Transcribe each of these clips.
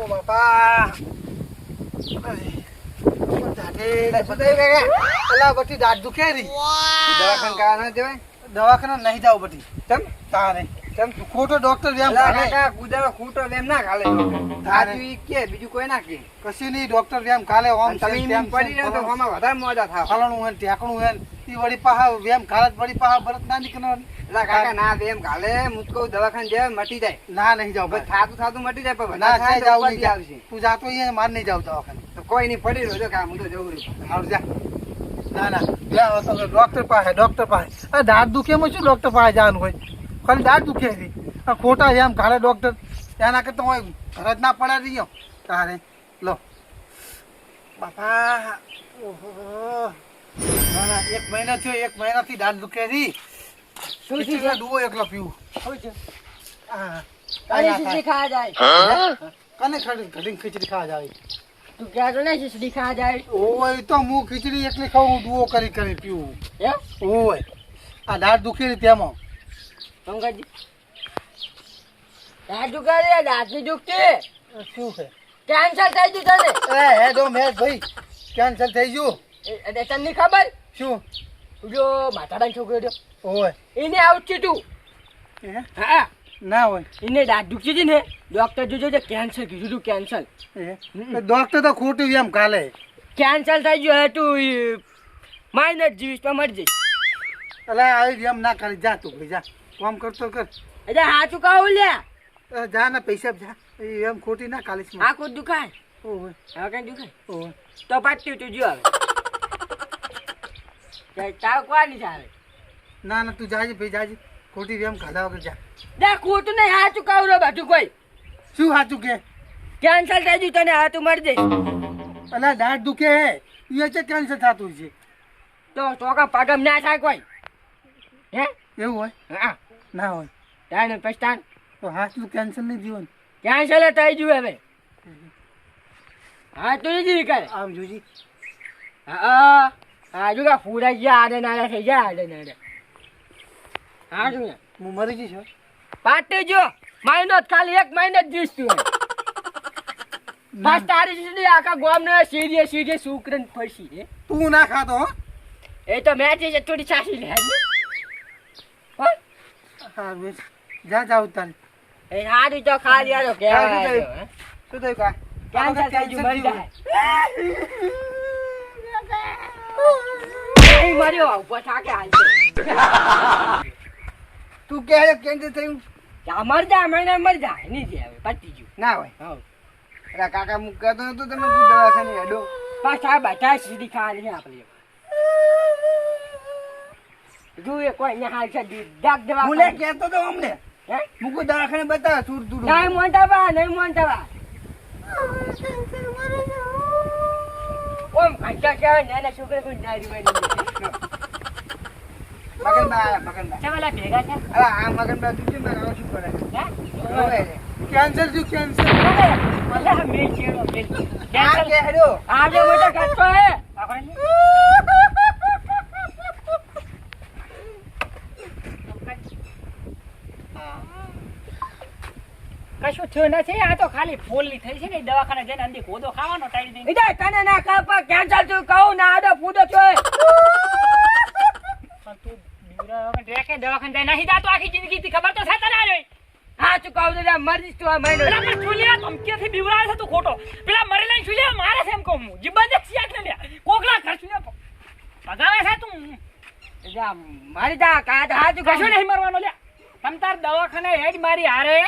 ઓ બાપા બટી દાઢ દુખે રી દવાખાને કા ના દેવાય દવાખાના નહીં જાવ બટી તમ તારે ખોટો ડોક્ટર એમ કાકા કુદારો ખૂટો એમ ના ખાલે સાચું કે બીજું કોઈ ના કે કશું નહીં ડોક્ટર એમ કાલે ઓમ તમે એમ પડી રહ્યો તો આમાં વધારે મોજા થાવ ફલાણું હે ટેકણું હે ઈ વળી પાહા વેમ ખાલે વળી પાહા ભરત ના નીકળવાનું એટલે કાકા ના એમ ખાલે મુસ્કો દવાખાને જાય મટી જાય ના નહીં જાવ બસ થાતું મટી જાય પણ ના વધારે જાવ થાય નહીં તો આવશે તું જાતો અહીંયા માર નહીં જાવ દવાખાને તો કોઈ નહીં પડી રહ્યો કામ હું તો જવું રહ્યું આવ જા ના ના જા તો ડોક્ટર પાસે આ દાંત દુખે માં શું ડોક્ટર પાસે જવાનું હોય ખાલી દાંત દુખે છે આ ખોટા એમ ઘાલે ડોક્ટર એના કરતા હોય ઘર જ ના પડે રહ્યો તારે લો બાપા ઓહો ના ના 1 મહિના થયો 1 મહિનાથી દાંત દુખે છે શું છે ખીચડીનો ડૂબો એકલો પીવું શું છે હા તારી ખીચડી ખાવા જાય કને ઘડીને ખીચડી ખાવા જાય તું ક્યાં ને ખીચડી ખાવા જાય ઓય તો હું ખીચડી એકલી ખાઉં ડૂબો કરી પીવું હે ઓય આ દાંત દુખે છે તેમાં પંકજ દાંત દુખાય દાંતની દુખતી શું છે કેન્સર થઈ ગયું તને હે દો મેં ભાઈ કેન્સલ થઈ ગયું તને ની ખબર શું જો માતાડા છોકરો રહ્યો ઓય એને આવું છે તું હે? હા ના હોય એને દાંત દુખતી હતી ને ડોક્ટર જોજો જે કેન્સર કીધું તું કેન્સર ડોક્ટર તો ખોટું એમ કાલે કેન્સર થઈ ગયું હે તું માઇનસ જીવીસ તો મરી જઈશ એટલે આવી એમ ના કરી જા તું ભાઈ જા કામ કરતો કર એટલે હાચું કહું લ્યા જા ને પૈસા જા એમ ખોટી ના કાલીસ આ કોઈ દુખાય ઓય હવે કઈ દુખાય ઓય તો પાછું તું જો હવે તાવ કોની ચાલે ના ના તું જાજે ભાઈ જાજે ખોટી એમ ખાધા વગર જા દે ખોટું નહીં હાચું કહું રો બધું કોઈ શું સાચું કે કેન્સલ થઈ ગયું તને હા તું મરી જઈશ અલા દાંત દુખે હે એ છે કેન્સર થતું છે તો ચોકા પાગમ ના થાય કોઈ હે એવું હોય હા ના હોય તાને પછતાન તો હાથનું કેન્સર નહીં જીવન કેન્સલ થઈ ગયું હવે હા તું નહીં કરે આમ જોજી હા હા જો કે ફૂડા ગયા આડે નાડે થઈ જાય આડે નાડે હા જો હું મરી જઈશ હો. પાટી જો મહિનો જ ખાલી 1 મહિનો જ જીસ તું બસ તારી સુધી આખા ગામ ને સીધે સુકરન ફરસી રે તું ના ખાતો હો એ તો મેં જે થોડી છાસી લે હો હા બેસ જા જાવ તારે એ હારી તો ખાલી આરો કેવાય શું થયું કા કેન્સર થઈ ગયું મરી જાય એ મર્યો ઉભો થાકે હાલ તું કે કેન્સર થયું જા મર જા મર જાય નહીં જે હવે પતી ગયું ના હોય હા અરે કાકા હું કહેતો નતો તમે કોઈ દવાખાને હેડો પાછા બધા સીધી ખાવાની આપણે જોઈએ કોઈ ને હાલ છે ડાક દવા હું લે કહેતો તો અમને હે હું કોઈ દવાખાને બતાવ સુર દૂર નહીં મોંટા બા ઓમ ખાતા કે નાના છોકરા કોઈ નારી બની મગનબા ચાલા ભેગા છે અરે આ મગનબા તું કેમ ના શું કરે હે કેન્સર થયું કેન્સર મજા મે ચેડો આ કેન્સલ કે હેડો આજે મોટા કાચો હે આપણે કશું થયું નથી આ તો ખાલી ફોલની થઈ છે ને દવાખાને જઈને અંદી ખોદો ખાવાનો ટાઈમ દે ઇદા તને ના કાપા કેન્સલ થયું કહું ના આડો ફૂદો છો પણ તું બીવરા વગર રેકે દવાખાને જઈને નહીં જાતો આખી જિંદગી થી ખબર તો છે તને આરે હા તું કહું દે મરજીસ તું આ મહિનો પેલા પણ છુલિયા ધમકીથી બીવરા છે તું ખોટો પેલા મરેલા છુલિયા મારે છે એમ કહું હું જીબન દે સિયાક ને લે કોકલા ઘર છુલિયા પગાવે છે તું જા મારી જા કા હા તું કશું નહીં મરવાનો લે તમ તાર દવાખાને હેડ મારી હારે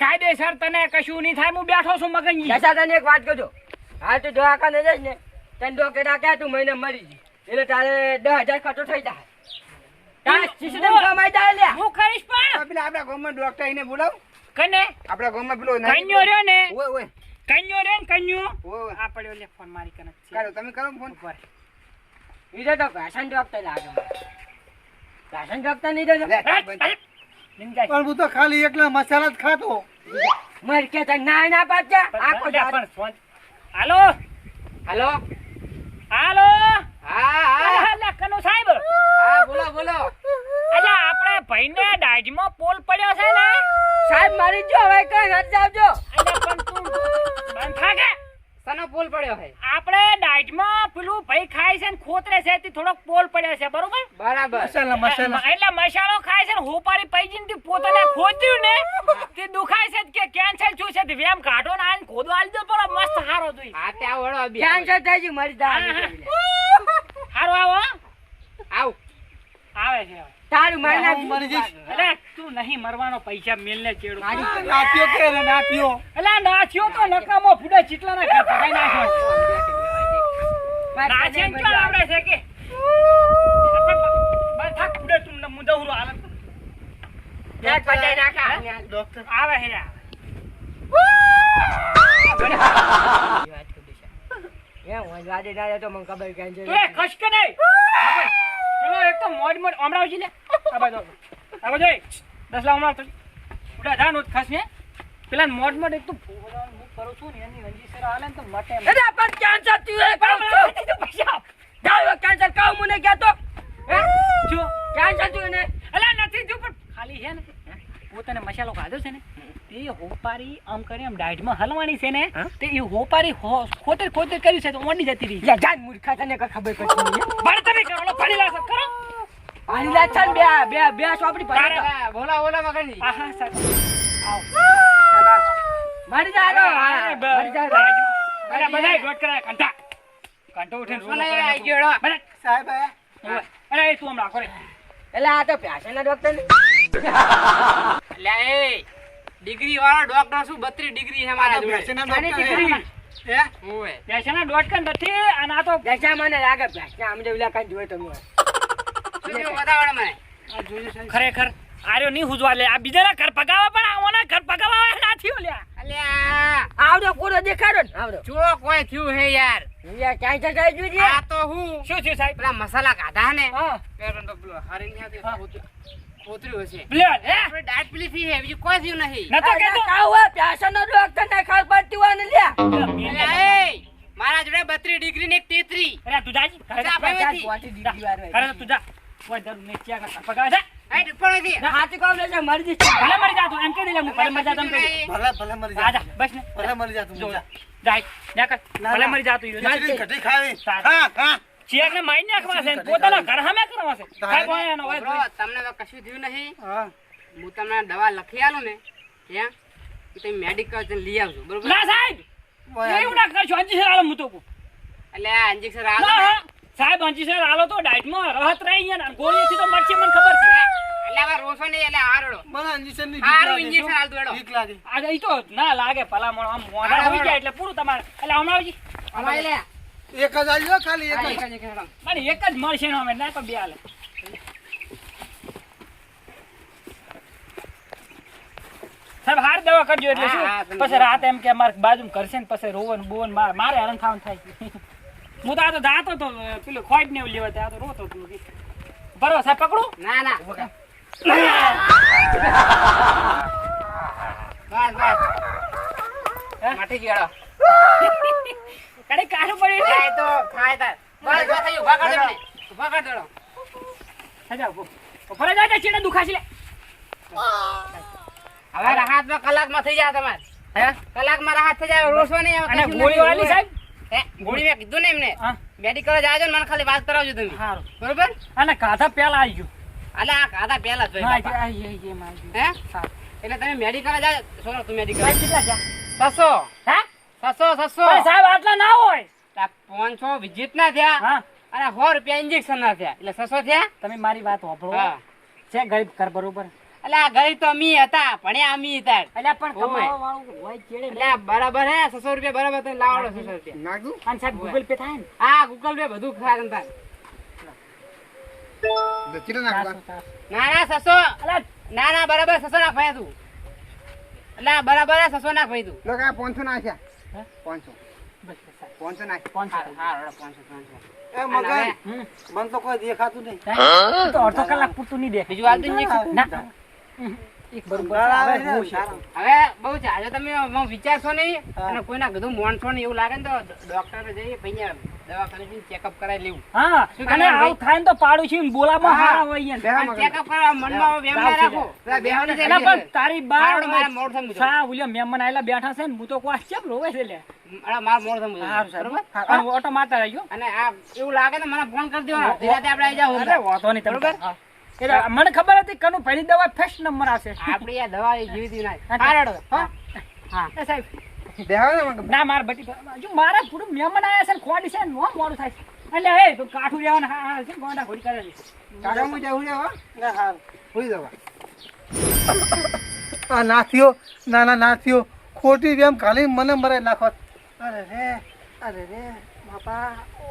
કાયદેસર તને કશું નહીં થાય હું બેઠો છું મગનજી દશા તને એક વાત કહું હા તું દવાખાને જઈશ ને તને ડોક્ટર રાખ્યા તું મહિને મરી જી એટલે તારે 10,000 ખર્ચો થઈ જાય તાર સિસ્ટમ કમાઈ જાય લે હું કરીશ પણ પેલા આપણા ગામમાં ડોક્ટર એને બોલાવ કને આપણા ગામમાં પેલો કન્યો રહ્યો ને ઓય ઓય કન્યો રે ને કન્યો ઓય આ પડ્યો લે ફોન મારી કને કાઢો તમે કરો ફોન ઉપર ઈજો તો ભાષણ ડોક્ટર લાગે ભાષણ ડોક્ટર નહીં દેજો લે, પણ હું તો ખાલી એકલા મસાલા જ ખાતો મર કે તને ના પાડ્યા આખો પણ ફોન હાલો હાલો હાલો હા હા લખનો સાહેબ હા બોલો બોલો અલ્યા આપણે ભાઈને ડાજમાં પોલ પડ્યો છે ને સાહેબ મારી જો હવે કઈ હટ જાવજો અલ્યા પણ તું કાકે સનો પોલ પડ્યો હે આપણે ડાયટમાં પેલું ભાઈ ખાય છે ને ખોતરે છે તે થોડોક પોલ પડ્યો છે બરોબર બરાબર મસાલા એટલે મસાલો ખાય છે ને હોપારી પૈજીને તે પોતાને ખોત્યું ને તે દુખાય છે કે કેન્સર છું છે તે વેમ કાઢો ને આને ખોદો આલી દો પણ મસ્ત હારો જોઈ આ તે વળો અભી કેન્સર થઈ ગયું મરી જા હારો આવો આવ આવે છે તારું મારી નાખ મરી જઈશ એટલે તું નહીં મરવાનો પૈસા મેલને ચેડો નાટ્યો કે રે નાટ્યો એટલે નાખ્યો તો નકામો ફૂડા ચીટલા ના ઘર પકાઈ નાખ્યો નાચે ને ક્યાં આવડે છે કે બસ થાક ફૂડે તું મુદવરો હાલત એક પટાઈ નાખા ડોક્ટર આવે હે રે એ હું વાડે ડાળે તો મને ખબર કેન્સર તું એ ખસ કે નહીં ચલો એક તો મોડ મોડ હમણાં લે આ બાજુ 10 લાખ હમણાં તો ફૂડા જા નો ખસ ને પેલા મોડ મોડ એક તો હું કરું છું ને એની અંજી સર હાલે ને તો મટે એમ. અરે પણ કેન્સર થયું હે પણ પૈસા ડાળો કેન્સર કાવ મને કહેતો હે જો કેન્સર થયું ને અલા નથી જો પણ ખાલી છે ને પોતાને મસાલો ખાધો છે ને તે હોપારી આમ કરી આમ ડાયટમાં હલવાની છે ને તે એ હોપારી ખોતર ખોતર કર્યું છે તો ઓડી જતી રહી લે જાન મૂર્ખા તને કઈ ખબર પડતી નહીં બળ તમે કરો લો ફરી લાસો કરો પાણી લા ચાલ બે સોપડી પાણી હા, બોલા બોલા મગનજી આહા સર મરી જા રો મરી જા રો બડા બધાય ગોટ કરાય કંટા કંટો ઉઠીને બોલા એ આઈ ગયો હેડો. બડા સાહેબ આયા અરે તું હમણાં કરે એટલે આ તો પેશનના ડોક્ટર ને લે એ ડિગ્રી વાળો ડોક્ટર શું 32 ડિગ્રી છે મારા જોડે પેશનના આની ડોક્ટર દીકરી. હે ઓય પેશના ડોટ કન નથી અને આ તો દશા મને લાગે પેશના આમ જેવું લાગે જોઈ તમે શું થયું બતાવડો મને ખરેખર આર્યો નહીં હુજવા લે આ બીજાના ઘર પગાવા પણ આવવાના ઘર પગાવા ના થયો લ્યા અલ્યા આવડો પૂરો દેખાડો ને આવડો જો કોઈ થયું હે યાર યાર કેન્સર થઈ ગયું છે આ તો હું શું થયું સાહેબ પેલા મસાલા ખાધા ને હા પેલો તો પેલો હરીને આવતી કોતર્યું હશે લ્યો હે આપણે ડાયટ પીલી થઈ હે બીજું કોઈ થયું નહીં નતો કેતો કાવ પેશનનો ડોક્ટર ને ખાલ પડતી હોય ને લ્યા અલ્યા એ મારા જોડે 32 ડિગ્રી ને 33 અરે તું જાજી ઘરે જા આપણે જા. નથી. ગોટી દીધી વાર ઘરે તું જા કોઈ જરૂર નહીં ક્યાં ઘર પગાવા જા હાઈટ ઉપર નથી હાથી કામ લે મરી જશે ભલે મરી જા તું એમ કહી દે હું ભલે મરી જા તમ કહી દે. ભલે ભલે મરી જા જા જા બસ ને ભલે મરી જા તું જો જા જાય જા કર ના, ભલે ના. મરી જા તું ખીચડી કઢી ખાવી સારું. હા હા ચિયાક ને મારી નાખવા છે ને પોતાના ઘર સામે કરવા છે કાંઈ કોઈ એનો હોય બરો તમને તો કશું થયું નહીં હા હું તમને દવા લખી આલું ને ત્યાં કે તમે મેડિકલ જઈને લઈ આવજો બરોબર ના સાહેબ એવું ના કરશો અંજી સર આલો હું તો કહું. એટલે આ ઇન્જેક્શન ના, આલો હા. સાહેબ અંજી સર આલો તો ડાયટમાં રહત રહી ગયા ને ગોળીથી તો મરશે મને ખબર છે એટલે હવે રોસો નહીં એટલે હારડો મને ઇન્જેક્શન ની હારું ઇન્જેક્શન આલ દો હેડો બીક લાગે આ ઈ તો ના લાગે ભલામણ આમ મોઢા હોઈ જાય એટલે પૂરું તમારે એટલે હમણાં આવજી અમારે લે એક જ આવ્યો ખાલી એક હા, જ એક જ હેડો મારે એક જ મળશે ને અમે ના તો બે હાલે સાહેબ હાર દવા કરજો એટલે હા, શું હા, તમે પછી રાત એમ કે મારે બાજુમાં કરશે ને પછી રોવન બોવન મારે હેરાન થવાનું થાય હું તો આ તો જાતો તો પેલું ખોટ ને એવું લેવા ત્યાં તો રોતો હતો બરોબર સાહેબ પકડું ના ના બસ બસ મટી ગયો કડે કાઢું પડ્યું હેડો એ તો ખાય તાર બસ બસ થયું ઉભા કર દેને ઉભા કર દેડો સજા ફરે જાય ચેડા દુખાશે લે હવે રાહતમાં કલાકમાં થઈ જાય તમારે હે કલાકમાં રાહત થઈ જાય રોસો નહીં અને ગોળી વાળી સાહેબ હે ગોળી મેં કીધું ને એમને હા મેડિકલ જ આવજો ને મને ખાલી વાત કરાવજો તમે સારું બરોબર અને કાઢા પેલા આવી ગયું અલે આ ખાધા પહેલા જ હા ભાઈ એ મારી હે સારું એટલે તમે મેડિકલ જ આવ સોનો તું મેડિકલ સાહેબ કેટલા છે 600 હા 600 પણ સાહેબ આટલા ના હોય 500 વિઝિટ ના થયા હા અને 100 રૂપિયા ઇન્જેક્શન ના થયા એટલે 600 થયા તમે મારી વાત સાંભળો હા છે ગરીબ કર બરોબર એટલે આ ગરીબ તો અમી હતા ભણ્યા અમી હતા એટલે પણ ઓય. કમાવા વાળું હોય ચેડે એટલે આ બરાબર હે 600 રૂપિયા બરાબર તમે લાવડો 600 રૂપિયા નાખું અને સાહેબ ગૂગલ પે થાય ને હા ગૂગલ પે બધું ખાય તાર કેટલા નાખવા 400. ના ના 600 અલા ના ના બરાબર 600 નાખ ભાઈ તું એટલે આ બરાબર હે 600 નાખ ભાઈ તું લોકો આ 500 નાખ્યા હે? 500 બસ બસ સાહેબ 500 નાખ 500 હા હા 500 એ મગન હમ મને તો કોઈ દેખાતું નહીં સાહેબ, તો અડધો કલાક પૂરતું નહીં દે બીજું હાલતું ઇન્જેક્શન ના એક બરોબર છે. આવે હવે હું છે, છે. સારું. હવે બહુ ચાલે તમે વિચારશો નહીં હા. અને કોઈના કીધું મોણશો નહીં એવું લાગે ને તો ડોક્ટર જઈએ ભાઈ દવાખાને જઈને ચેકઅપ કરાવી લેવું. હા શું અને કરવાનું આવું થાય ને તો પાડું છું બોલામાં હા. હારા હોય ને. અને ચેકઅપ કરવા મનમાં વેમ ના રાખો. બેહવાની એલા છે. પણ તારી બા મારે મોડું થયું છે. સા ઉલ્યા મહેમાન આયેલા બેઠા છે ને હું તો કોઈ કેમ રોવે છે લે. મારે મોડું થયું છે. હારું સાહેબ. બરોબર? અને ઓટો મારતા રહેજો. અને આ એવું લાગે તો મને ફોન કરી દેવાનો. ધીરાતે આપણે આવી જાવ. અરે વાંધો નહીં તમે. બરોબર? હા. એટલે મને ખબર હતી કનું પહેલી દવા ફર્સ્ટ નંબર આવશે. આપણી આ દવા એ જીવી ના હારડો. હા હા એ સાહેબ બેહવા ને ના માર બટી જો મારા પૂરું મહેમાન આયા છે ને ખોડી છે ને નો મોડું થાય છે. એટલે એ તો કાઠું રહેવાનું હા હા છે ગોંડા ઘોડી કરે છે. કાકા હું જાઉં રે હો ના હાર હોઈ જવા આ નાથીઓ નાના નાથીઓ ખોટી વેમ ખાલી મને મરાઈ નાખો અરે રે બાપા ઓ